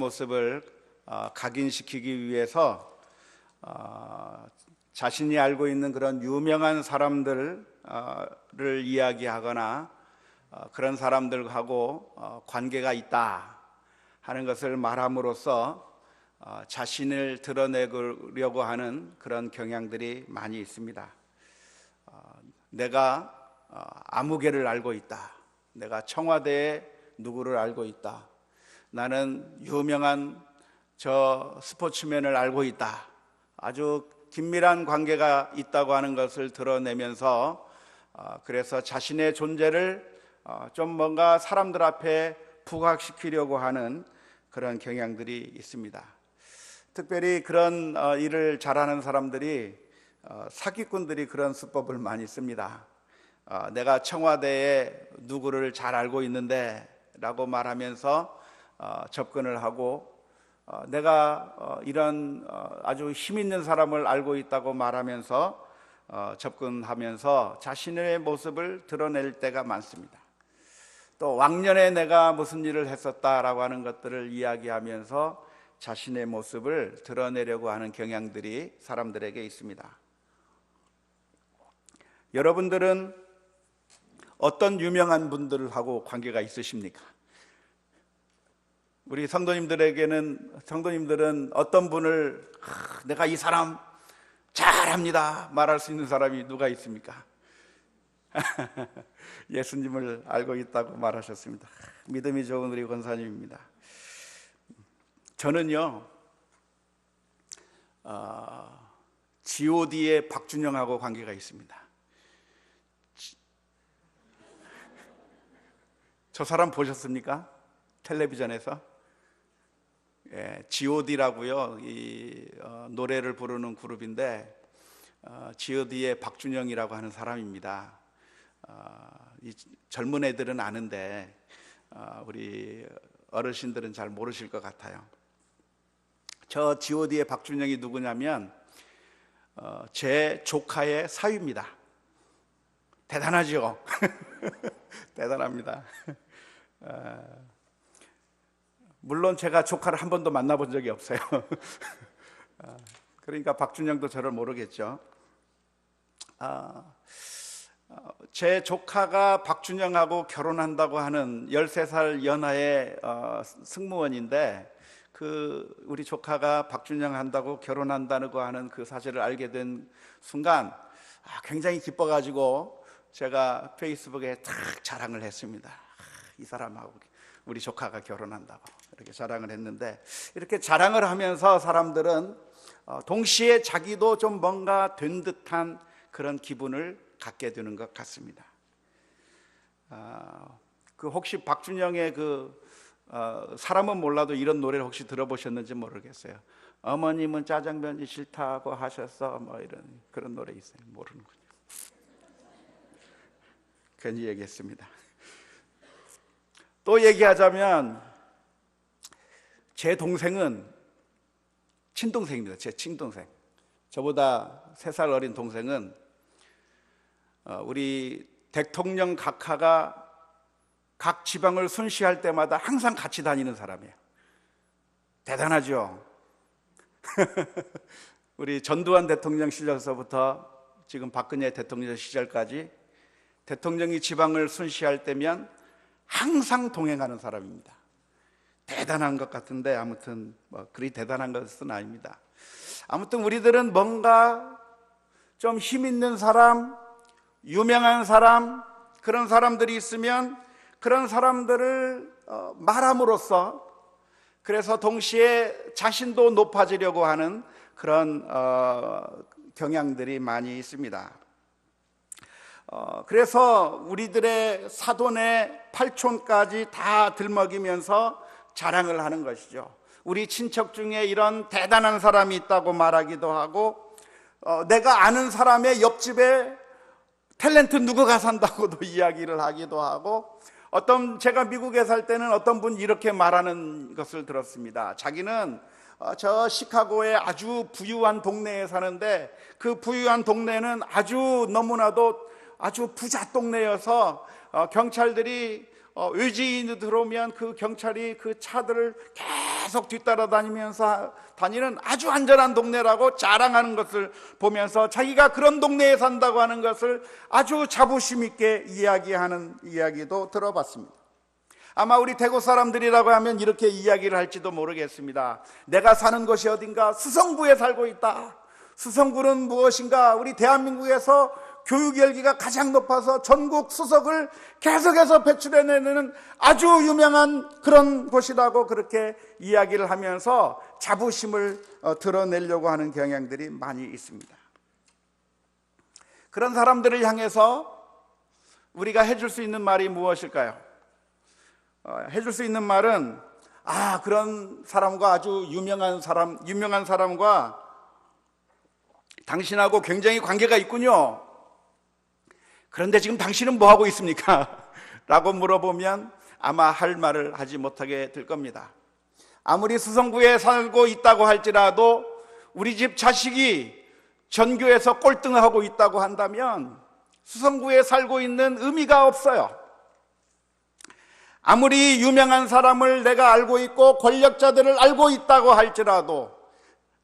모습을 각인시키기 위해서 자신이 알고 있는 그런 유명한 사람들을 이야기하거나 그런 사람들하고 관계가 있다 하는 것을 말함으로써 자신을 드러내려고 하는 그런 경향들이 많이 있습니다. 내가 아무개를 알고 있다. 내가 청와대의 누구를 알고 있다. 나는 유명한 저 스포츠맨을 알고 있다. 아주 긴밀한 관계가 있다고 하는 것을 드러내면서 그래서 자신의 존재를 좀 뭔가 사람들 앞에 부각시키려고 하는 그런 경향들이 있습니다. 특별히 그런 일을 잘하는 사람들이 사기꾼들이 그런 수법을 많이 씁니다. 내가 청와대에 누구를 잘 알고 있는데 라고 말하면서 접근을 하고 내가 이런 아주 힘 있는 사람을 알고 있다고 말하면서 접근하면서 자신의 모습을 드러낼 때가 많습니다. 또 왕년에 내가 무슨 일을 했었다라고 하는 것들을 이야기하면서 자신의 모습을 드러내려고 하는 경향들이 사람들에게 있습니다. 여러분들은 어떤 유명한 분들하고 관계가 있으십니까? 우리 성도님들은 어떤 분을 내가 이 사람 잘합니다 말할 수 있는 사람이 누가 있습니까? 예수님을 알고 있다고 말하셨습니다. 믿음이 좋은 우리 권사님입니다. 저는요 G.O.D의 박준영하고 관계가 있습니다. 저 사람 보셨습니까? 텔레비전에서 G.O.D라고요 노래를 부르는 그룹인데 G.O.D의 박준영이라고 하는 사람입니다. 이 젊은 애들은 아는데 우리 어르신들은 잘 모르실 것 같아요. 저 G.O.D의 박준영이 누구냐면 제 조카의 사위입니다. 대단하죠? 대단합니다. 물론 제가 조카를 한 번도 만나본 적이 없어요. 그러니까 박준영도 저를 모르겠죠. 제 조카가 박준영하고 결혼한다고 하는 13살 연하의 승무원인데 우리 조카가 박준영 한다고 결혼한다고 하는 그 사실을 알게 된 순간 굉장히 기뻐가지고 제가 페이스북에 탁 자랑을 했습니다. 이 사람하고 우리 조카가 결혼한다고 이렇게 자랑을 했는데, 이렇게 자랑을 하면서 사람들은 동시에 자기도 좀 뭔가 된 듯한 그런 기분을 갖게 되는 것 같습니다. 혹시 박준영의 사람은 몰라도 이런 노래를 혹시 들어보셨는지 모르겠어요. 어머님은 짜장면이 싫다고 하셔서 이런 그런 노래 있어요. 모르는군요. 괜히 얘기했습니다. 또 얘기하자면 제 동생은 친동생입니다. 제 친동생. 저보다 3살 어린 동생은 우리 대통령 각하가 각 지방을 순시할 때마다 항상 같이 다니는 사람이에요. 대단하죠? 우리 전두환 대통령 시절서부터 지금 박근혜 대통령 시절까지 대통령이 지방을 순시할 때면 항상 동행하는 사람입니다. 대단한 것 같은데 아무튼 그리 대단한 것은 아닙니다. 아무튼 우리들은 뭔가 좀 힘 있는 사람, 유명한 사람, 그런 사람들이 있으면 그런 사람들을 말함으로써 그래서 동시에 자신도 높아지려고 하는 그런 경향들이 많이 있습니다. 그래서 우리들의 사돈의 팔촌까지 다 들먹이면서 자랑을 하는 것이죠. 우리 친척 중에 이런 대단한 사람이 있다고 말하기도 하고 내가 아는 사람의 옆집에 탤런트 누구가 산다고도 이야기를 하기도 하고, 제가 미국에 살 때는 어떤 분이 이렇게 말하는 것을 들었습니다. 자기는 저 시카고의 아주 부유한 동네에 사는데 그 부유한 동네는 너무나도 아주 부자 동네여서 경찰들이 외지인이 들어오면 그 경찰이 그 차들을 계속 뒤따라다니면서 다니는 아주 안전한 동네라고 자랑하는 것을 보면서 자기가 그런 동네에 산다고 하는 것을 아주 자부심 있게 이야기하는 이야기도 들어봤습니다. 아마 우리 대구 사람들이라고 하면 이렇게 이야기를 할지도 모르겠습니다. 내가 사는 곳이 어딘가 수성구에 살고 있다. 수성구는 무엇인가? 우리 대한민국에서 교육 열기가 가장 높아서 전국 수석을 계속해서 배출해내는 아주 유명한 그런 곳이라고 그렇게 이야기를 하면서 자부심을 드러내려고 하는 경향들이 많이 있습니다. 그런 사람들을 향해서 우리가 해줄 수 있는 말이 무엇일까요? 해줄 수 있는 말은 그런 사람과 아주 유명한 사람과 당신하고 굉장히 관계가 있군요. 그런데 지금 당신은 뭐 하고 있습니까? 라고 물어보면 아마 할 말을 하지 못하게 될 겁니다. 아무리 수성구에 살고 있다고 할지라도 우리 집 자식이 전교에서 꼴등하고 있다고 한다면 수성구에 살고 있는 의미가 없어요. 아무리 유명한 사람을 내가 알고 있고 권력자들을 알고 있다고 할지라도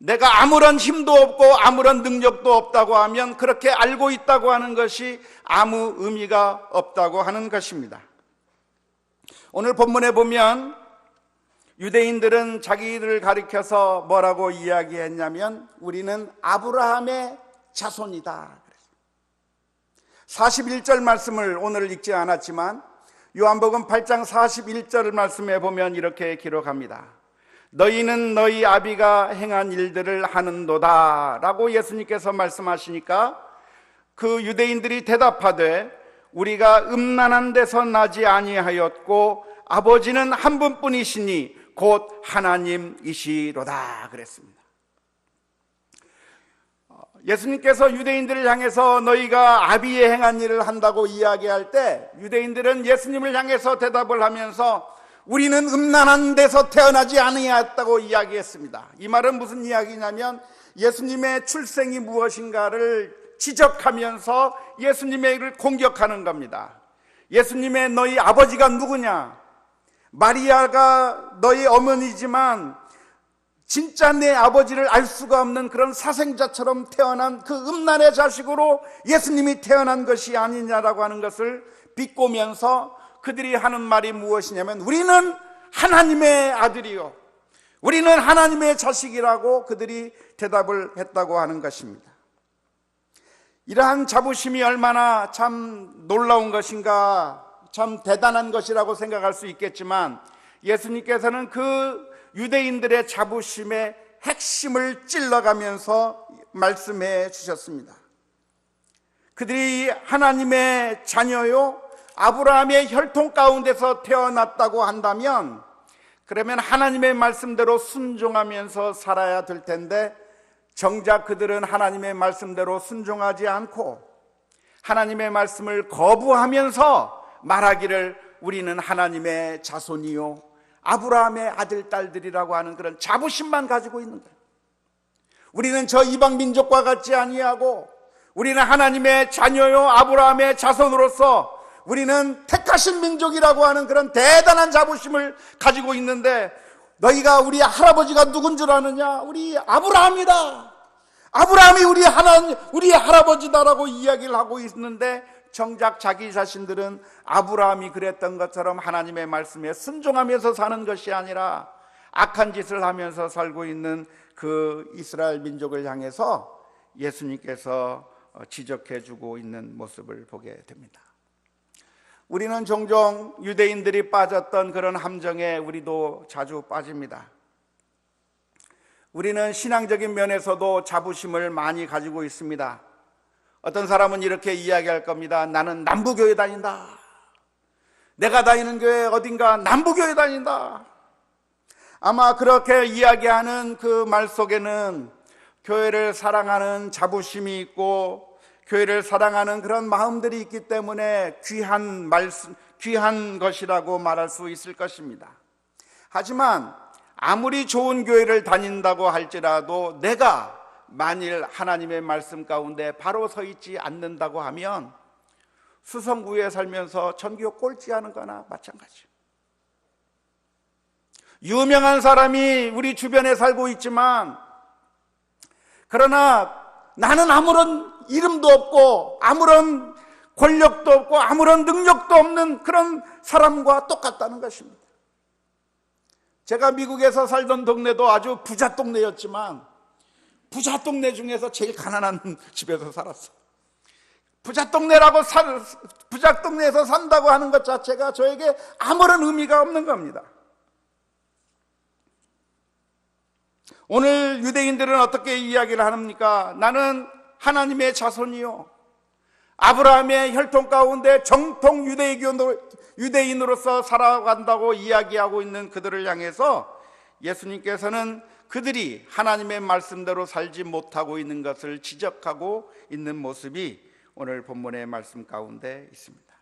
내가 아무런 힘도 없고 아무런 능력도 없다고 하면 그렇게 알고 있다고 하는 것이 아무 의미가 없다고 하는 것입니다. 오늘 본문에 보면 유대인들은 자기들을 가리켜서 뭐라고 이야기했냐면 우리는 아브라함의 자손이다. 41절 말씀을 오늘 읽지 않았지만 요한복음 8장 41절 말씀에 보면 이렇게 기록합니다. 너희는 너희 아비가 행한 일들을 하는도다 라고 예수님께서 말씀하시니까 그 유대인들이 대답하되 우리가 음란한 데서 나지 아니하였고 아버지는 한 분뿐이시니 곧 하나님이시로다 그랬습니다. 예수님께서 유대인들을 향해서 너희가 아비의 행한 일을 한다고 이야기할 때 유대인들은 예수님을 향해서 대답을 하면서 우리는 음란한 데서 태어나지 아니하였다고 이야기했습니다. 이 말은 무슨 이야기냐면 예수님의 출생이 무엇인가를 지적하면서 예수님의 일을 공격하는 겁니다. 예수님의 너희 아버지가 누구냐? 마리아가 너희 어머니지만 진짜 내 아버지를 알 수가 없는 그런 사생자처럼 태어난 그 음란의 자식으로 예수님이 태어난 것이 아니냐라고 하는 것을 비꼬면서 그들이 하는 말이 무엇이냐면 우리는 하나님의 아들이요 우리는 하나님의 자식이라고 그들이 대답을 했다고 하는 것입니다. 이러한 자부심이 얼마나 참 놀라운 것인가, 참 대단한 것이라고 생각할 수 있겠지만 예수님께서는 그 유대인들의 자부심의 핵심을 찔러가면서 말씀해 주셨습니다. 그들이 하나님의 자녀요 아브라함의 혈통 가운데서 태어났다고 한다면 그러면 하나님의 말씀대로 순종하면서 살아야 될 텐데 정작 그들은 하나님의 말씀대로 순종하지 않고 하나님의 말씀을 거부하면서 말하기를 우리는 하나님의 자손이요 아브라함의 아들 딸들이라고 하는 그런 자부심만 가지고 있는 거예요. 우리는 저 이방 민족과 같지 아니하고 우리는 하나님의 자녀요 아브라함의 자손으로서 우리는 택하신 민족이라고 하는 그런 대단한 자부심을 가지고 있는데 너희가 우리 할아버지가 누군 줄 아느냐? 우리 아브라함이다. 아브라함이 우리 할아버지다라고 이야기를 하고 있는데 정작 자기 자신들은 아브라함이 그랬던 것처럼 하나님의 말씀에 순종하면서 사는 것이 아니라 악한 짓을 하면서 살고 있는 그 이스라엘 민족을 향해서 예수님께서 지적해주고 있는 모습을 보게 됩니다. 우리는 종종 유대인들이 빠졌던 그런 함정에 우리도 자주 빠집니다. 우리는 신앙적인 면에서도 자부심을 많이 가지고 있습니다. 어떤 사람은 이렇게 이야기할 겁니다. 나는 남부교회 다닌다. 내가 다니는 교회 어딘가 남부교회 다닌다. 아마 그렇게 이야기하는 그 말 속에는 교회를 사랑하는 자부심이 있고 교회를 사랑하는 그런 마음들이 있기 때문에 귀한 것이라고 말할 수 있을 것입니다. 하지만 아무리 좋은 교회를 다닌다고 할지라도 내가 만일 하나님의 말씀 가운데 바로 서 있지 않는다고 하면 수성구에 살면서 전교 꼴찌하는 거나 마찬가지예요. 유명한 사람이 우리 주변에 살고 있지만, 그러나 나는 아무런 이름도 없고 아무런 권력도 없고 아무런 능력도 없는 그런 사람과 똑같다는 것입니다. 제가 미국에서 살던 동네도 아주 부자 동네였지만 부자 동네 중에서 제일 가난한 집에서 살았어요. 부자 동네에서 산다고 하는 것 자체가 저에게 아무런 의미가 없는 겁니다. 오늘 유대인들은 어떻게 이야기를 합니까? 나는 하나님의 자손이요, 아브라함의 혈통 가운데 정통 유대인으로서 살아간다고 이야기하고 있는 그들을 향해서 예수님께서는 그들이 하나님의 말씀대로 살지 못하고 있는 것을 지적하고 있는 모습이 오늘 본문의 말씀 가운데 있습니다.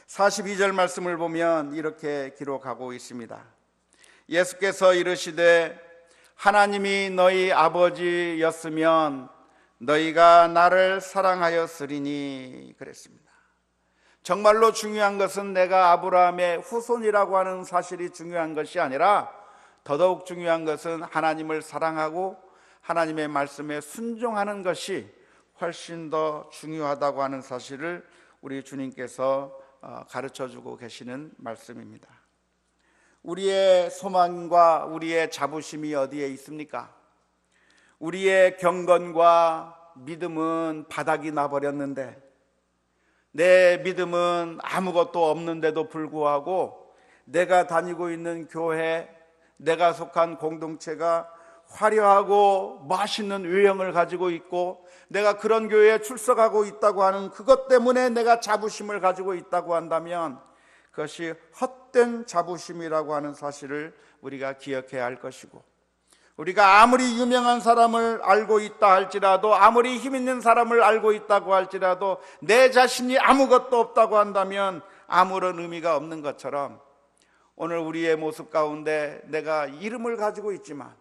42절 말씀을 보면 이렇게 기록하고 있습니다. 예수께서 이르시되 하나님이 너희 아버지였으면 너희가 나를 사랑하였으리니 그랬습니다. 정말로 중요한 것은 내가 아브라함의 후손이라고 하는 사실이 중요한 것이 아니라 더더욱 중요한 것은 하나님을 사랑하고 하나님의 말씀에 순종하는 것이 훨씬 더 중요하다고 하는 사실을 우리 주님께서 가르쳐주고 계시는 말씀입니다. 우리의 소망과 우리의 자부심이 어디에 있습니까? 우리의 경건과 믿음은 바닥이 나버렸는데, 내 믿음은 아무것도 없는데도 불구하고 내가 다니고 있는 교회, 내가 속한 공동체가 화려하고 멋있는 외형을 가지고 있고 내가 그런 교회에 출석하고 있다고 하는 그것 때문에 내가 자부심을 가지고 있다고 한다면 그것이 헛된 자부심이라고 하는 사실을 우리가 기억해야 할 것이고, 우리가 아무리 유명한 사람을 알고 있다 할지라도, 아무리 힘 있는 사람을 알고 있다고 할지라도 내 자신이 아무것도 없다고 한다면 아무런 의미가 없는 것처럼, 오늘 우리의 모습 가운데 내가 이름을 가지고 있지만,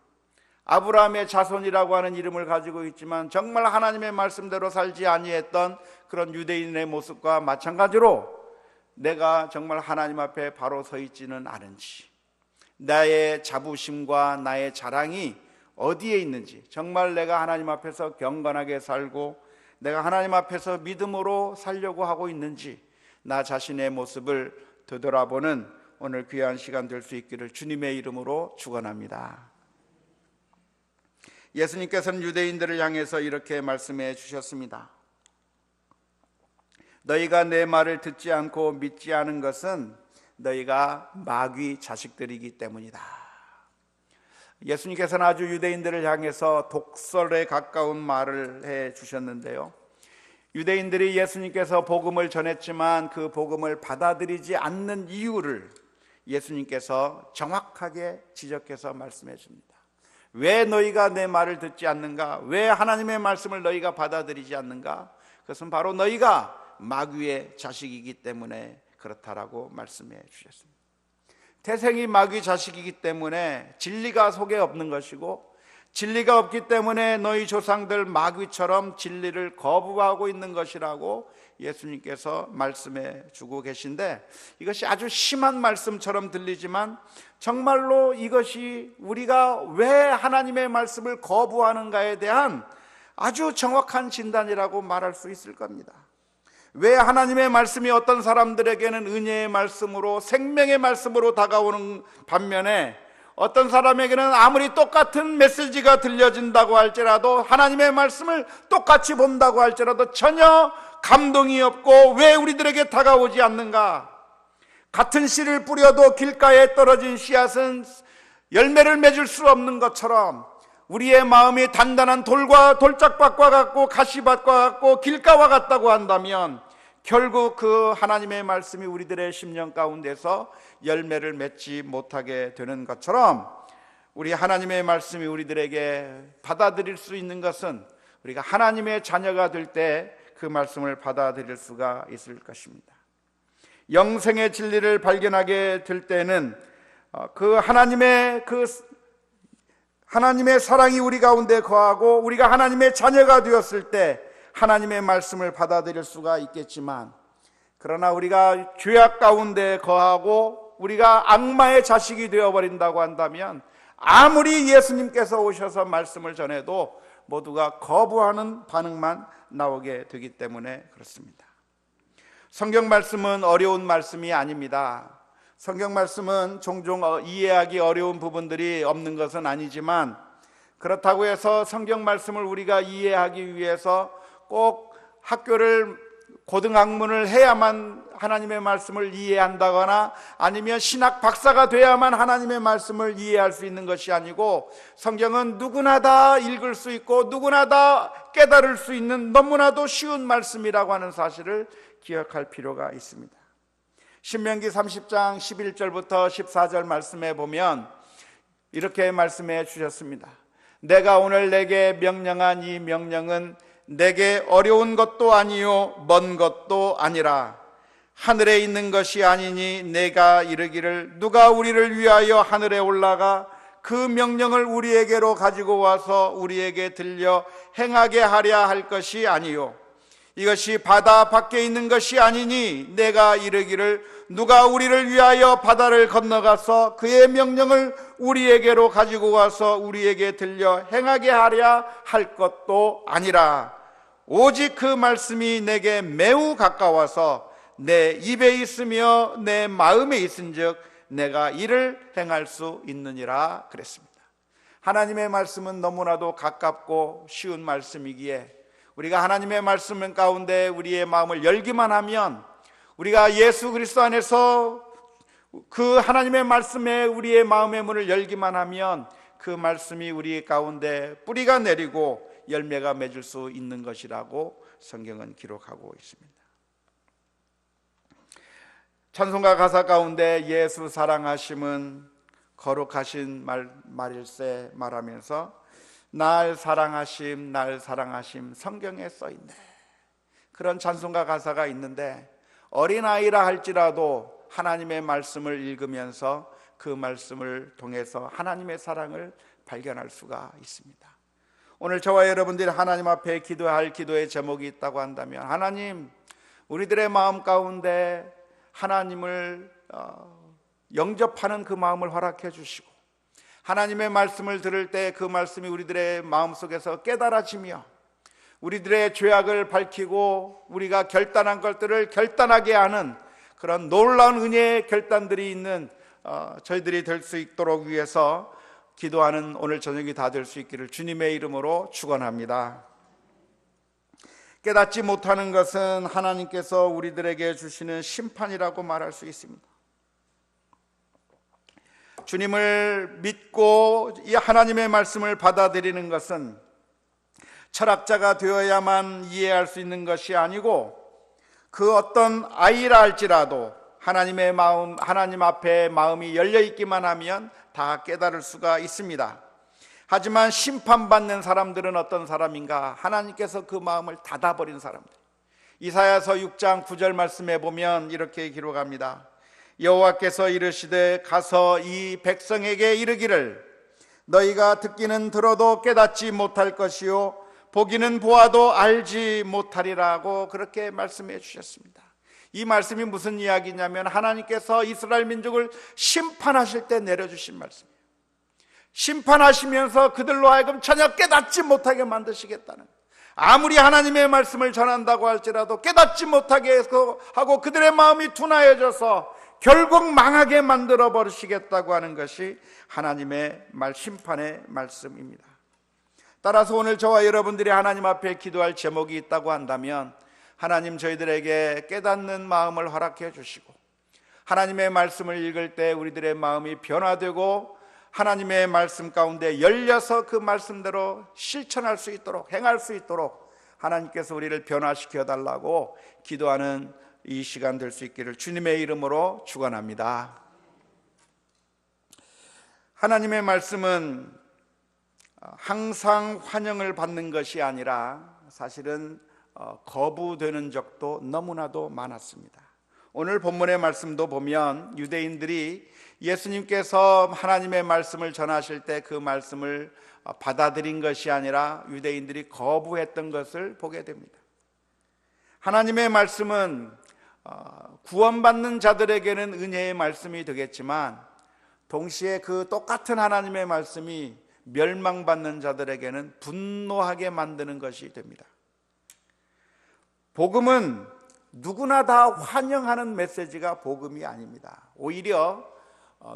아브라함의 자손이라고 하는 이름을 가지고 있지만 정말 하나님의 말씀대로 살지 아니했던 그런 유대인의 모습과 마찬가지로 내가 정말 하나님 앞에 바로 서 있지는 않은지, 나의 자부심과 나의 자랑이 어디에 있는지, 정말 내가 하나님 앞에서 경건하게 살고 내가 하나님 앞에서 믿음으로 살려고 하고 있는지, 나 자신의 모습을 되돌아보는 오늘 귀한 시간 될 수 있기를 주님의 이름으로 축원합니다. 예수님께서는 유대인들을 향해서 이렇게 말씀해 주셨습니다. 너희가 내 말을 듣지 않고 믿지 않은 것은 너희가 마귀 자식들이기 때문이다. 예수님께서는 아주 유대인들을 향해서 독설에 가까운 말을 해 주셨는데요, 유대인들이 예수님께서 복음을 전했지만 그 복음을 받아들이지 않는 이유를 예수님께서 정확하게 지적해서 말씀해 줍니다. 왜 너희가 내 말을 듣지 않는가? 왜 하나님의 말씀을 너희가 받아들이지 않는가? 그것은 바로 너희가 마귀의 자식이기 때문에 그렇다라고 말씀해 주셨습니다. 태생이 마귀 자식이기 때문에 진리가 속에 없는 것이고, 진리가 없기 때문에 너희 조상들 마귀처럼 진리를 거부하고 있는 것이라고 예수님께서 말씀해 주고 계신데, 이것이 아주 심한 말씀처럼 들리지만 정말로 이것이 우리가 왜 하나님의 말씀을 거부하는가에 대한 아주 정확한 진단이라고 말할 수 있을 겁니다. 왜 하나님의 말씀이 어떤 사람들에게는 은혜의 말씀으로, 생명의 말씀으로 다가오는 반면에 어떤 사람에게는 아무리 똑같은 메시지가 들려진다고 할지라도, 하나님의 말씀을 똑같이 본다고 할지라도 전혀 감동이 없고 왜 우리들에게 다가오지 않는가? 같은 씨를 뿌려도 길가에 떨어진 씨앗은 열매를 맺을 수 없는 것처럼 우리의 마음이 단단한 돌짝밭과 같고 가시밭과 같고 길가와 같다고 한다면 결국 그 하나님의 말씀이 우리들의 심령 가운데서 열매를 맺지 못하게 되는 것처럼, 우리 하나님의 말씀이 우리들에게 받아들일 수 있는 것은 우리가 하나님의 자녀가 될 때 그 말씀을 받아들일 수가 있을 것입니다. 영생의 진리를 발견하게 될 때는 그 하나님의 사랑이 우리 가운데 거하고 우리가 하나님의 자녀가 되었을 때 하나님의 말씀을 받아들일 수가 있겠지만, 그러나 우리가 죄악 가운데 거하고 우리가 악마의 자식이 되어버린다고 한다면 아무리 예수님께서 오셔서 말씀을 전해도 모두가 거부하는 반응만 나오게 되기 때문에 그렇습니다. 성경 말씀은 어려운 말씀이 아닙니다. 성경 말씀은 종종 이해하기 어려운 부분들이 없는 것은 아니지만, 그렇다고 해서 성경 말씀을 우리가 이해하기 위해서 꼭 학교를 고등학문을 해야만 하나님의 말씀을 이해한다거나 아니면 신학 박사가 돼야만 하나님의 말씀을 이해할 수 있는 것이 아니고, 성경은 누구나 다 읽을 수 있고 누구나 다 깨달을 수 있는 너무나도 쉬운 말씀이라고 하는 사실을 기억할 필요가 있습니다. 신명기 30장 11절부터 14절 말씀에 보면 이렇게 말씀해 주셨습니다. 내가 오늘 내게 명령한 이 명령은 내게 어려운 것도 아니요 먼 것도 아니라 하늘에 있는 것이 아니니 내가 이르기를 누가 우리를 위하여 하늘에 올라가 그 명령을 우리에게로 가지고 와서 우리에게 들려 행하게 하랴 할 것이 아니요 이것이 바다 밖에 있는 것이 아니니 내가 이르기를 누가 우리를 위하여 바다를 건너가서 그의 명령을 우리에게로 가지고 와서 우리에게 들려 행하게 하랴 할 것도 아니라 오직 그 말씀이 내게 매우 가까워서 내 입에 있으며 내 마음에 있은즉 내가 이를 행할 수 있느니라 그랬습니다. 하나님의 말씀은 너무나도 가깝고 쉬운 말씀이기에 우리가 하나님의 말씀 가운데 우리의 마음을 열기만 하면, 우리가 예수 그리스도 안에서 그 하나님의 말씀에 우리의 마음의 문을 열기만 하면 그 말씀이 우리 가운데 뿌리가 내리고 열매가 맺을 수 있는 것이라고 성경은 기록하고 있습니다. 찬송가 가사 가운데 예수 사랑하심은 거룩하신 말일세 말하면서 날 사랑하심 날 사랑하심 성경에 써있네, 그런 찬송가 가사가 있는데, 어린아이라 할지라도 하나님의 말씀을 읽으면서 그 말씀을 통해서 하나님의 사랑을 발견할 수가 있습니다. 오늘 저와 여러분들이 하나님 앞에 기도할 기도의 제목이 있다고 한다면, 하나님, 우리들의 마음 가운데 하나님을 영접하는 그 마음을 허락해 주시고, 하나님의 말씀을 들을 때 그 말씀이 우리들의 마음속에서 깨달아지며 우리들의 죄악을 밝히고 우리가 결단한 것들을 결단하게 하는 그런 놀라운 은혜의 결단들이 있는 저희들이 될 수 있도록 위해서 기도하는 오늘 저녁이 다 될 수 있기를 주님의 이름으로 축원합니다. 깨닫지 못하는 것은 하나님께서 우리들에게 주시는 심판이라고 말할 수 있습니다. 주님을 믿고 이 하나님의 말씀을 받아들이는 것은 철학자가 되어야만 이해할 수 있는 것이 아니고, 그 어떤 아이라 할지라도 하나님의 마음, 하나님 앞에 마음이 열려 있기만 하면 다 깨달을 수가 있습니다. 하지만 심판받는 사람들은 어떤 사람인가? 하나님께서 그 마음을 닫아버린 사람들. 이사야서 6장 9절 말씀에 보면 이렇게 기록합니다. 여호와께서 이르시되 가서 이 백성에게 이르기를 너희가 듣기는 들어도 깨닫지 못할 것이요 보기는 보아도 알지 못하리라고 그렇게 말씀해 주셨습니다. 이 말씀이 무슨 이야기냐면 하나님께서 이스라엘 민족을 심판하실 때 내려주신 말씀이에요. 심판하시면서 그들로 하여금 전혀 깨닫지 못하게 만드시겠다는, 아무리 하나님의 말씀을 전한다고 할지라도 깨닫지 못하게 하고 그들의 마음이 둔하여져서 결국 망하게 만들어 버리시겠다고 하는 것이 하나님의 심판의 말씀입니다. 따라서 오늘 저와 여러분들이 하나님 앞에 기도할 제목이 있다고 한다면, 하나님 저희들에게 깨닫는 마음을 허락해 주시고 하나님의 말씀을 읽을 때 우리들의 마음이 변화되고 하나님의 말씀 가운데 열려서 그 말씀대로 실천할 수 있도록, 행할 수 있도록 하나님께서 우리를 변화시켜 달라고 기도하는 이 시간 될 수 있기를 주님의 이름으로 축원합니다. 하나님의 말씀은 항상 환영을 받는 것이 아니라 사실은 거부되는 적도 너무나도 많았습니다. 오늘 본문의 말씀도 보면 유대인들이 예수님께서 하나님의 말씀을 전하실 때 그 말씀을 받아들인 것이 아니라 유대인들이 거부했던 것을 보게 됩니다. 하나님의 말씀은 구원받는 자들에게는 은혜의 말씀이 되겠지만 동시에 그 똑같은 하나님의 말씀이 멸망받는 자들에게는 분노하게 만드는 것이 됩니다. 복음은 누구나 다 환영하는 메시지가 복음이 아닙니다. 오히려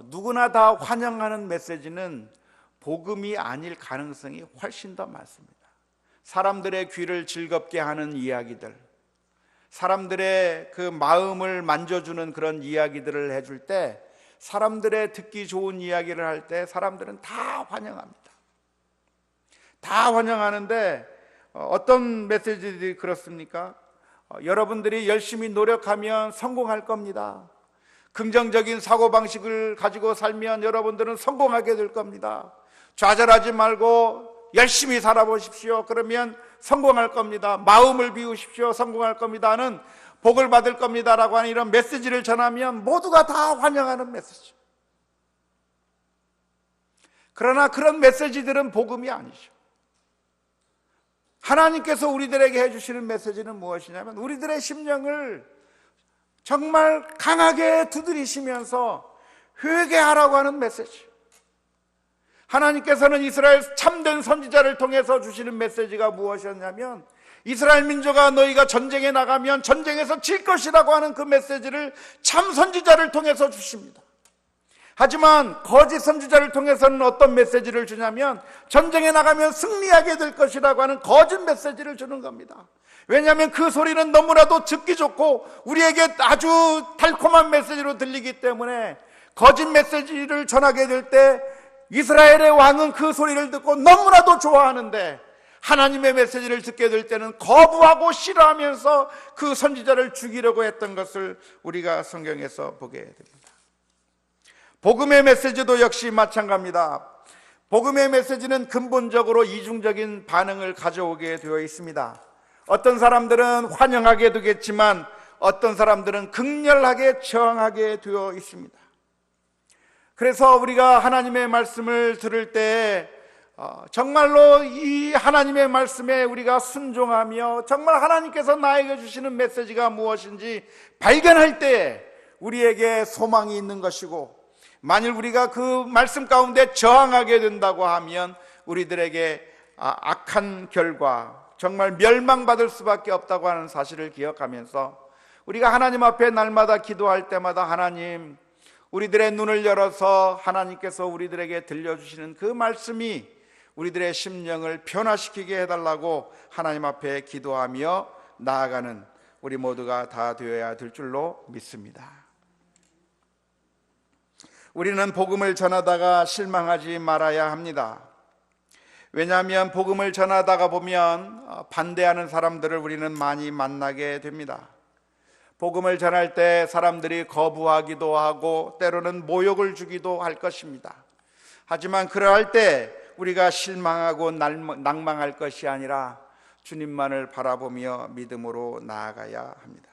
누구나 다 환영하는 메시지는 복음이 아닐 가능성이 훨씬 더 많습니다. 사람들의 귀를 즐겁게 하는 이야기들, 사람들의 그 마음을 만져주는 그런 이야기들을 해줄 때, 사람들의 듣기 좋은 이야기를 할 때 사람들은 다 환영합니다. 다 환영하는데 어떤 메시지들이 그렇습니까? 여러분들이 열심히 노력하면 성공할 겁니다. 긍정적인 사고방식을 가지고 살면 여러분들은 성공하게 될 겁니다. 좌절하지 말고 열심히 살아보십시오. 그러면 성공할 겁니다. 마음을 비우십시오. 성공할 겁니다. 하는 복을 받을 겁니다라고 하는 이런 메시지를 전하면 모두가 다 환영하는 메시지. 그러나 그런 메시지들은 복음이 아니죠. 하나님께서 우리들에게 해주시는 메시지는 무엇이냐면 우리들의 심령을 정말 강하게 두드리시면서 회개하라고 하는 메시지. 하나님께서는 이스라엘 참된 선지자를 통해서 주시는 메시지가 무엇이었냐면 이스라엘 민족아 너희가 전쟁에 나가면 전쟁에서 질 것이라고 하는 그 메시지를 참 선지자를 통해서 주십니다. 하지만 거짓 선지자를 통해서는 어떤 메시지를 주냐면 전쟁에 나가면 승리하게 될 것이라고 하는 거짓 메시지를 주는 겁니다. 왜냐하면 그 소리는 너무나도 듣기 좋고 우리에게 아주 달콤한 메시지로 들리기 때문에 거짓 메시지를 전하게 될 때 이스라엘의 왕은 그 소리를 듣고 너무나도 좋아하는데 하나님의 메시지를 듣게 될 때는 거부하고 싫어하면서 그 선지자를 죽이려고 했던 것을 우리가 성경에서 보게 됩니다. 복음의 메시지도 역시 마찬가지입니다. 복음의 메시지는 근본적으로 이중적인 반응을 가져오게 되어 있습니다. 어떤 사람들은 환영하게 되겠지만 어떤 사람들은 극렬하게 저항하게 되어 있습니다. 그래서 우리가 하나님의 말씀을 들을 때 정말로 이 하나님의 말씀에 우리가 순종하며 정말 하나님께서 나에게 주시는 메시지가 무엇인지 발견할 때 우리에게 소망이 있는 것이고, 만일 우리가 그 말씀 가운데 저항하게 된다고 하면 우리들에게 악한 결과, 정말 멸망받을 수밖에 없다고 하는 사실을 기억하면서 우리가 하나님 앞에 날마다 기도할 때마다 하나님, 우리들의 눈을 열어서 하나님께서 우리들에게 들려주시는 그 말씀이 우리들의 심령을 변화시키게 해달라고 하나님 앞에 기도하며 나아가는 우리 모두가 다 되어야 될 줄로 믿습니다. 우리는 복음을 전하다가 실망하지 말아야 합니다. 왜냐하면 복음을 전하다가 보면 반대하는 사람들을 우리는 많이 만나게 됩니다. 복음을 전할 때 사람들이 거부하기도 하고 때로는 모욕을 주기도 할 것입니다. 하지만 그러할 때 우리가 실망하고 낭망할 것이 아니라 주님만을 바라보며 믿음으로 나아가야 합니다.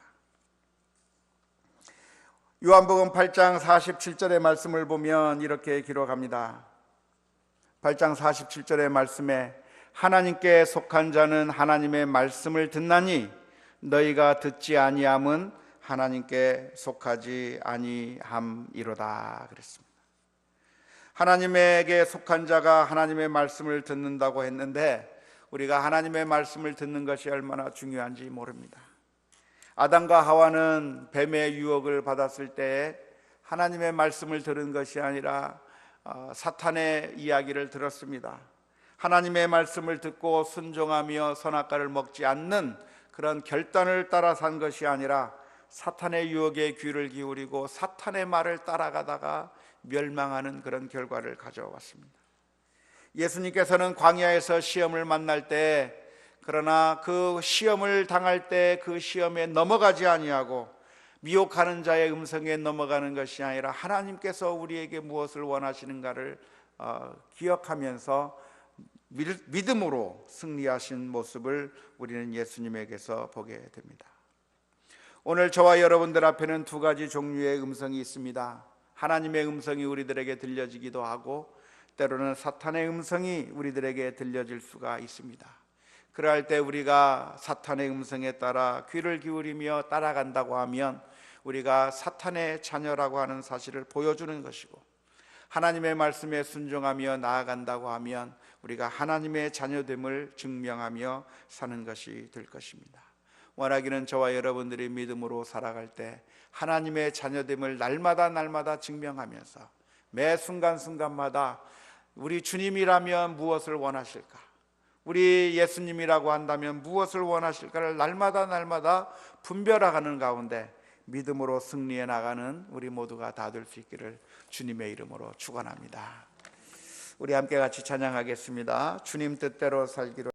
요한복음 8장 47절의 말씀을 보면 이렇게 기록합니다. 8장 47절의 말씀에 하나님께 속한 자는 하나님의 말씀을 듣나니 너희가 듣지 아니함은 하나님께 속하지 아니함이로다 그랬습니다. 하나님에게 속한 자가 하나님의 말씀을 듣는다고 했는데 우리가 하나님의 말씀을 듣는 것이 얼마나 중요한지 모릅니다. 아담과 하와는 뱀의 유혹을 받았을 때 하나님의 말씀을 들은 것이 아니라 사탄의 이야기를 들었습니다. 하나님의 말씀을 듣고 순종하며 선악과를 먹지 않는 그런 결단을 따라 산 것이 아니라 사탄의 유혹에 귀를 기울이고 사탄의 말을 따라가다가 멸망하는 그런 결과를 가져왔습니다. 예수님께서는 광야에서 시험을 만날 때, 그러나 그 시험을 당할 때 그 시험에 넘어가지 아니하고 미혹하는 자의 음성에 넘어가는 것이 아니라 하나님께서 우리에게 무엇을 원하시는가를 기억하면서 믿음으로 승리하신 모습을 우리는 예수님에게서 보게 됩니다. 오늘 저와 여러분들 앞에는 두 가지 종류의 음성이 있습니다. 하나님의 음성이 우리들에게 들려지기도 하고 때로는 사탄의 음성이 우리들에게 들려질 수가 있습니다. 그럴 때 우리가 사탄의 음성에 따라 귀를 기울이며 따라간다고 하면 우리가 사탄의 자녀라고 하는 사실을 보여주는 것이고, 하나님의 말씀에 순종하며 나아간다고 하면 우리가 하나님의 자녀됨을 증명하며 사는 것이 될 것입니다. 원하기는 저와 여러분들이 믿음으로 살아갈 때 하나님의 자녀됨을 날마다 증명하면서 매 순간순간마다 우리 주님이라면 무엇을 원하실까, 우리 예수님이라고 한다면 무엇을 원하실까를 날마다 분별하는 가운데 믿음으로 승리해 나가는 우리 모두가 다 될 수 있기를 주님의 이름으로 축원합니다. 우리 함께 같이 찬양하겠습니다. 주님 뜻대로 살기로